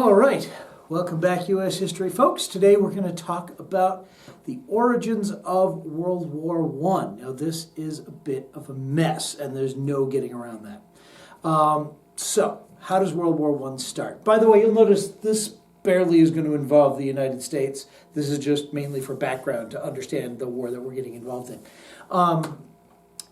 All right, welcome back, U.S. history, folks. Today we're going to talk about the origins of World War I. Now, this is a bit of a mess, and there's no getting around that. So, how does World War I start? By the way, you'll notice this barely is going to involve the United States. This is just mainly for background to understand the war that we're getting involved in.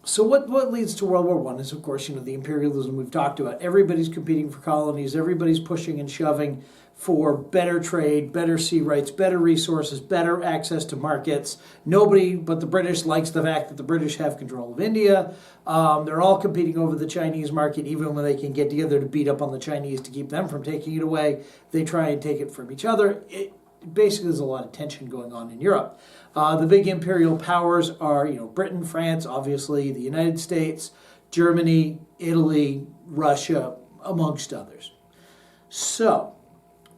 So what leads to World War I is, of course, the imperialism we've talked about. Everybody's competing for colonies. Everybody's pushing and shoving for better trade, better sea rights, better resources, better access to markets. Nobody but the British likes the fact that the British have control of India. They're all competing over the Chinese market, even when they can get together to beat up on the Chinese to keep them from taking it away. They try and take it from each other. Basically, there's a lot of tension going on in Europe. The big imperial powers are, Britain, France, obviously, the United States, Germany, Italy, Russia, amongst others. So,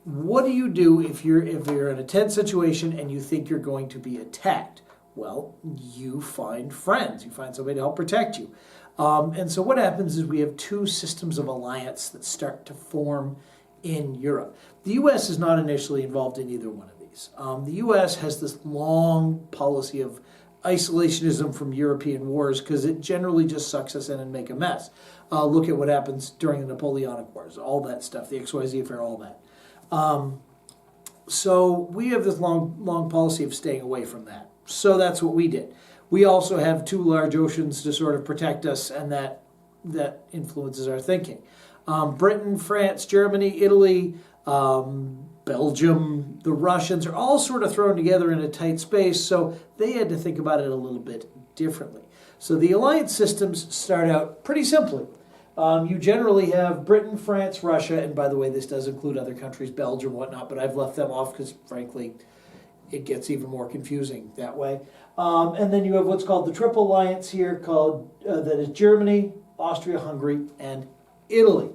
what do you do if you're in a tense situation and you think you're going to be attacked? Well, you find friends. You find somebody to help protect you. And so what happens is we have two systems of alliance that start to form in Europe. The U.S. is not initially involved in either one of these. The U.S. has this long policy of isolationism from European wars because it generally just sucks us in and make a mess. Look at what happens during the Napoleonic Wars, all that stuff, the XYZ affair, all that. So we have this long policy of staying away from that. So that's what we did. We also have two large oceans to sort of protect us, and that influences our thinking. Britain, France, Germany, Italy, Belgium, the Russians are all sort of thrown together in a tight space, so they had to think about it a little bit differently. So the alliance systems start out pretty simply. You generally have Britain, France, Russia, and by the way, this does include other countries, Belgium, whatnot, but I've left them off because, frankly, it gets even more confusing that way. And then you have what's called the Triple Alliance here, that is Germany, Austria, Hungary, and Italy.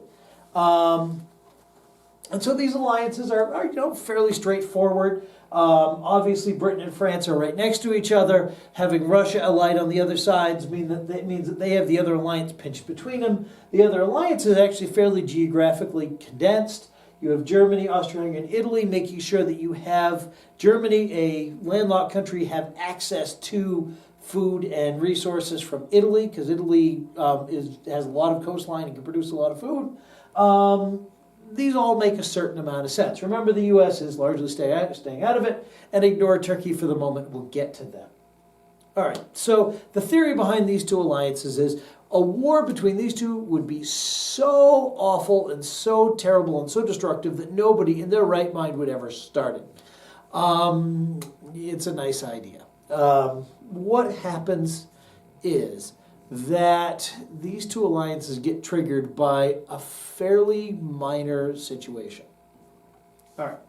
And so these alliances are fairly straightforward. Obviously, Britain and France are right next to each other. Having Russia allied on the other sides means that they have the other alliance pinched between them. The other alliance is actually fairly geographically condensed. You have Germany, Austria, Hungary, and Italy, making sure that you have Germany, a landlocked country, have access to food and resources from Italy, because Italy has a lot of coastline and can produce a lot of food. These all make a certain amount of sense. Remember, the U.S. is largely staying out of it, and ignore Turkey for the moment. We'll get to them. All right, so the theory behind these two alliances is a war between these two would be so awful and so terrible and so destructive that nobody in their right mind would ever start it. It's a nice idea. What happens is that these two alliances get triggered by a fairly minor situation. All right.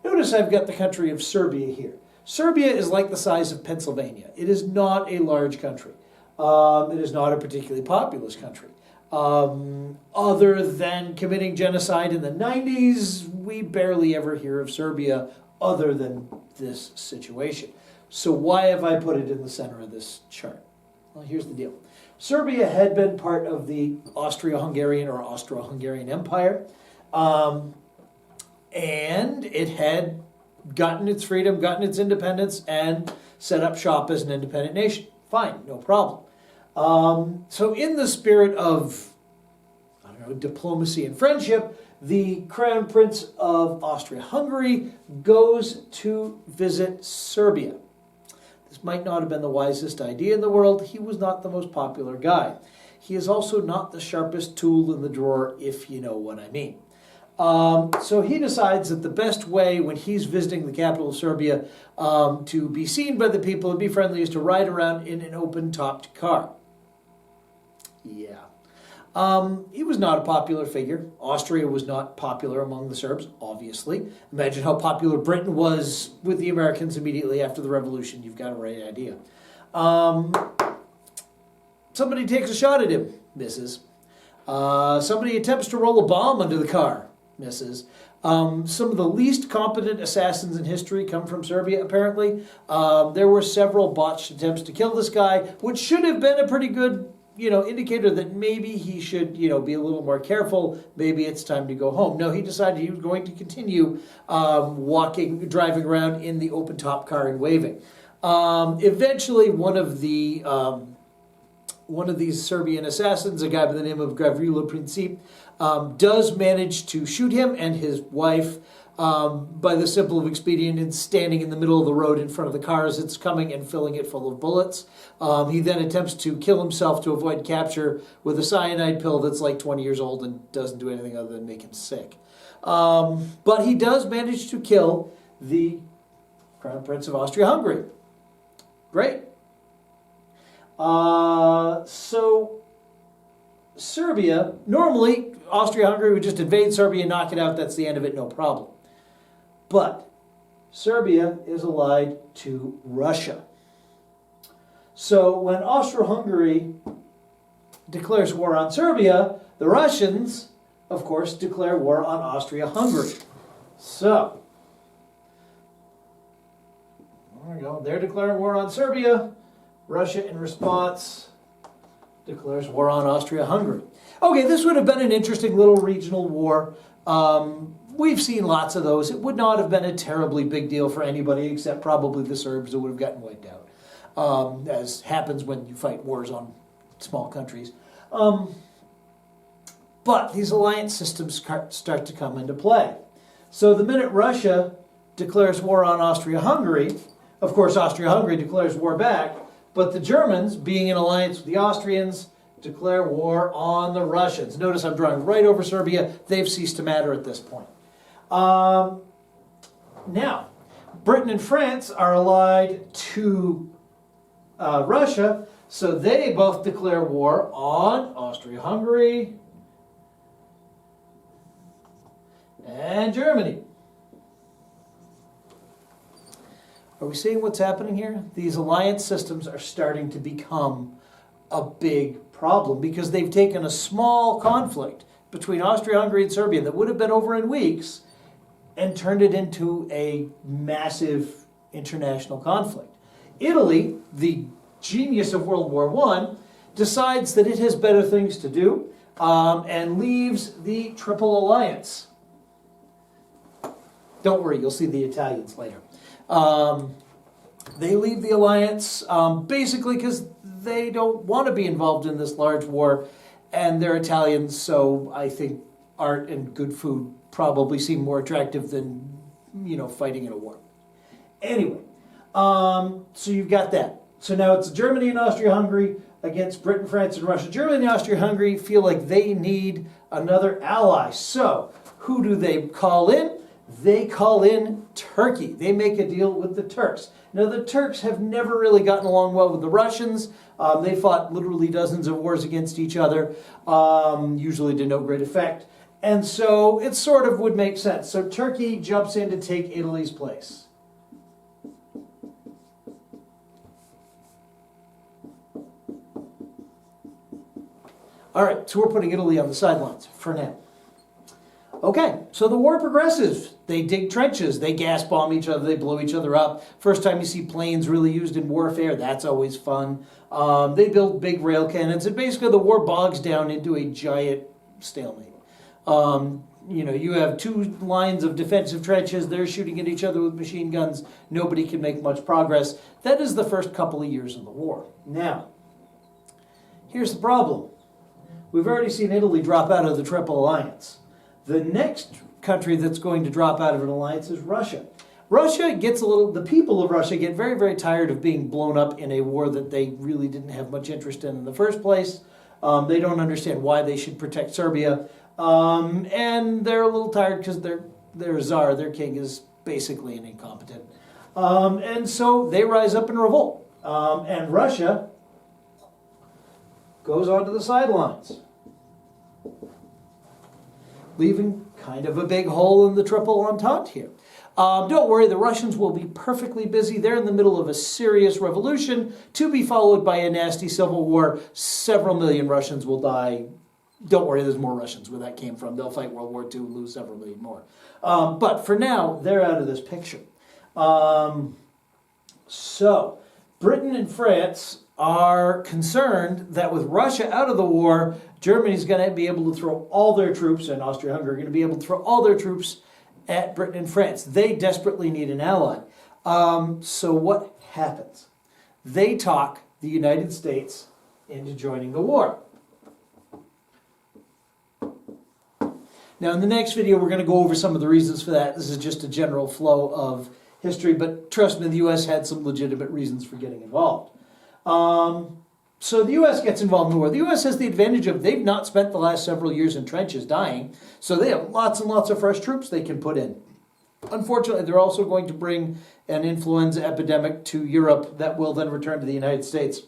Notice I've got the country of Serbia here. Serbia is like the size of Pennsylvania. It is not a large country. It is not a particularly populous country. Other than committing genocide in the 90s, we barely ever hear of Serbia other than this situation. So why have I put it in the center of this chart? Well, here's the deal. Serbia had been part of the Austro-Hungarian or Austro-Hungarian Empire, and it had gotten its freedom, gotten its independence, and set up shop as an independent nation. Fine, no problem. So in the spirit of, diplomacy and friendship, the Crown Prince of Austria-Hungary goes to visit Serbia. This might not have been the wisest idea in the world. He was not the most popular guy. He is also not the sharpest tool in the drawer, if you know what I mean. So he decides that the best way when he's visiting the capital of Serbia to be seen by the people and be friendly is to ride around in an open-topped car. Yeah. He was not a popular figure. Austria was not popular among the Serbs, obviously. Imagine how popular Britain was with the Americans immediately after the revolution. You've got a right idea. Somebody takes a shot at him, misses. Somebody attempts to roll a bomb under the car, misses. Some of the least competent assassins in history come from Serbia, apparently. There were several botched attempts to kill this guy, which should have been a pretty good indicator that maybe he should, be a little more careful. Maybe it's time to go home. No, he decided he was going to continue driving around in the open top car and waving. Eventually, one of these Serbian assassins, a guy by the name of Gavrilo Princip, does manage to shoot him and his wife by the simple expedient in standing in the middle of the road in front of the car as it's coming and filling it full of bullets. He then attempts to kill himself to avoid capture with a cyanide pill that's like 20 years old and doesn't do anything other than make him sick. But he does manage to kill the Crown Prince of Austria-Hungary. Great. So Serbia, normally Austria-Hungary would just invade Serbia, knock it out, that's the end of it, no problem. But Serbia is allied to Russia. So when Austria-Hungary declares war on Serbia, the Russians, of course, declare war on Austria-Hungary. So, there we go. They're declaring war on Serbia. Russia, in response, declares war on Austria-Hungary. Okay, this would have been an interesting little regional war. We've seen lots of those. It would not have been a terribly big deal for anybody except probably the Serbs who would have gotten wiped out, as happens when you fight wars on small countries. But these alliance systems start to come into play. So the minute Russia declares war on Austria-Hungary, of course Austria-Hungary declares war back, but the Germans, being in alliance with the Austrians, declare war on the Russians. Notice I'm drawing right over Serbia. They've ceased to matter at this point. Now, Britain and France are allied to Russia, so they both declare war on Austria-Hungary and Germany. Are we seeing what's happening here? These alliance systems are starting to become a big problem because they've taken a small conflict between Austria-Hungary and Serbia that would have been over in weeks and turned it into a massive international conflict. Italy, the genius of World War I, decides that it has better things to do and leaves the Triple Alliance. Don't worry, you'll see the Italians later. They leave the alliance basically because they don't want to be involved in this large war, and they're Italians, so I think art and good food probably seem more attractive than, fighting in a war. Anyway, so you've got that. So now it's Germany and Austria-Hungary against Britain, France, and Russia. Germany and Austria-Hungary feel like they need another ally. So who do they call in? They call in Turkey. They make a deal with the Turks. Now, the Turks have never really gotten along well with the Russians. They fought literally dozens of wars against each other, usually to no great effect. And so it sort of would make sense. So Turkey jumps in to take Italy's place. All right, so we're putting Italy on the sidelines for now. Okay, so the war progresses. They dig trenches, they gas bomb each other, they blow each other up. First time you see planes really used in warfare, that's always fun. They build big rail cannons, and basically the war bogs down into a giant stalemate. You have two lines of defensive trenches, they're shooting at each other with machine guns, nobody can make much progress. That is the first couple of years of the war. Now, here's the problem. We've already seen Italy drop out of the Triple Alliance. The next country that's going to drop out of an alliance is Russia. The people of Russia get very, very tired of being blown up in a war that they really didn't have much interest in the first place. They don't understand why they should protect Serbia. And they're a little tired because their czar, their king, is basically an incompetent. And so they rise up in revolt. And Russia goes onto the sidelines, leaving kind of a big hole in the Triple Entente here. Don't worry, the Russians will be perfectly busy. They're in the middle of a serious revolution to be followed by a nasty civil war. Several million Russians will die. Don't worry, there's more Russians where that came from. They'll fight World War II and lose several million more. But for now, they're out of this picture. So, Britain and France are concerned that with Russia out of the war, Germany's going to be able to throw all their troops, and Austria-Hungary are going to be able to throw all their troops at Britain and France. They desperately need an ally. So what happens? They talk the United States into joining the war. Now, in the next video, we're going to go over some of the reasons for that. This is just a general flow of history, but trust me, the U.S. had some legitimate reasons for getting involved. So the U.S. gets involved in the war. The U.S. has the advantage of they've not spent the last several years in trenches dying, so they have lots and lots of fresh troops they can put in. Unfortunately, they're also going to bring an influenza epidemic to Europe that will then return to the United States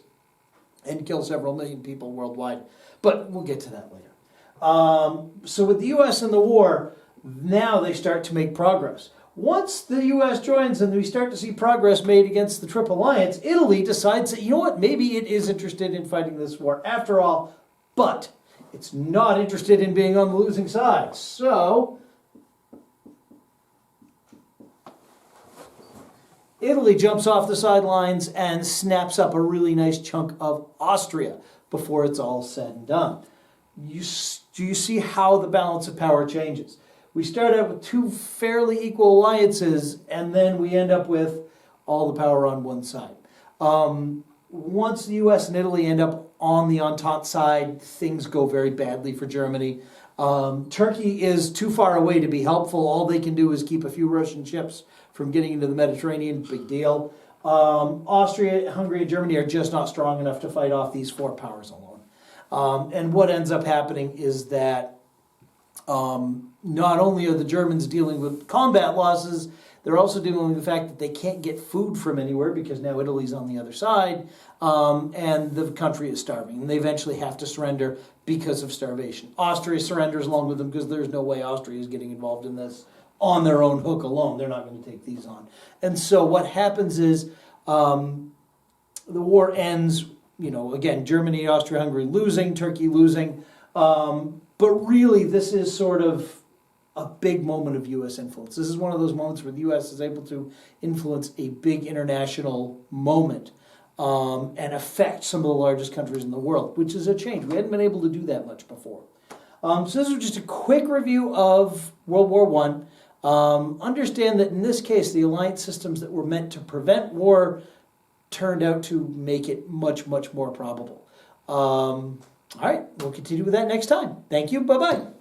and kill several million people worldwide. But we'll get to that later. So with the U.S. in the war, now they start to make progress. Once the U.S. joins and we start to see progress made against the Triple Alliance, Italy decides that, you know what, maybe it is interested in fighting this war after all, but it's not interested in being on the losing side. So Italy jumps off the sidelines and snaps up a really nice chunk of Austria before it's all said and done. Do you see how the balance of power changes? We start out with two fairly equal alliances, and then we end up with all the power on one side. Once the U.S. and Italy end up on the Entente side, things go very badly for Germany. Turkey is too far away to be helpful. All they can do is keep a few Russian ships from getting into the Mediterranean. Big deal. Austria, Hungary, and Germany are just not strong enough to fight off these four powers alone. And what ends up happening is that not only are the Germans dealing with combat losses, they're also dealing with the fact that they can't get food from anywhere because now Italy's on the other side, and the country is starving. And they eventually have to surrender because of starvation. Austria surrenders along with them because there's no way Austria is getting involved in this on their own hook alone. They're not going to take these on. And so what happens is the war ends, again, Germany, Austria, Hungary losing, Turkey losing. But really, this is sort of a big moment of U.S. influence. This is one of those moments where the U.S. is able to influence a big international moment and affect some of the largest countries in the world, which is a change. We hadn't been able to do that much before. So this was just a quick review of World War I. Understand that in this case, the alliance systems that were meant to prevent war turned out to make it much, much more probable. All right, we'll continue with that next time. Thank you. Bye-bye.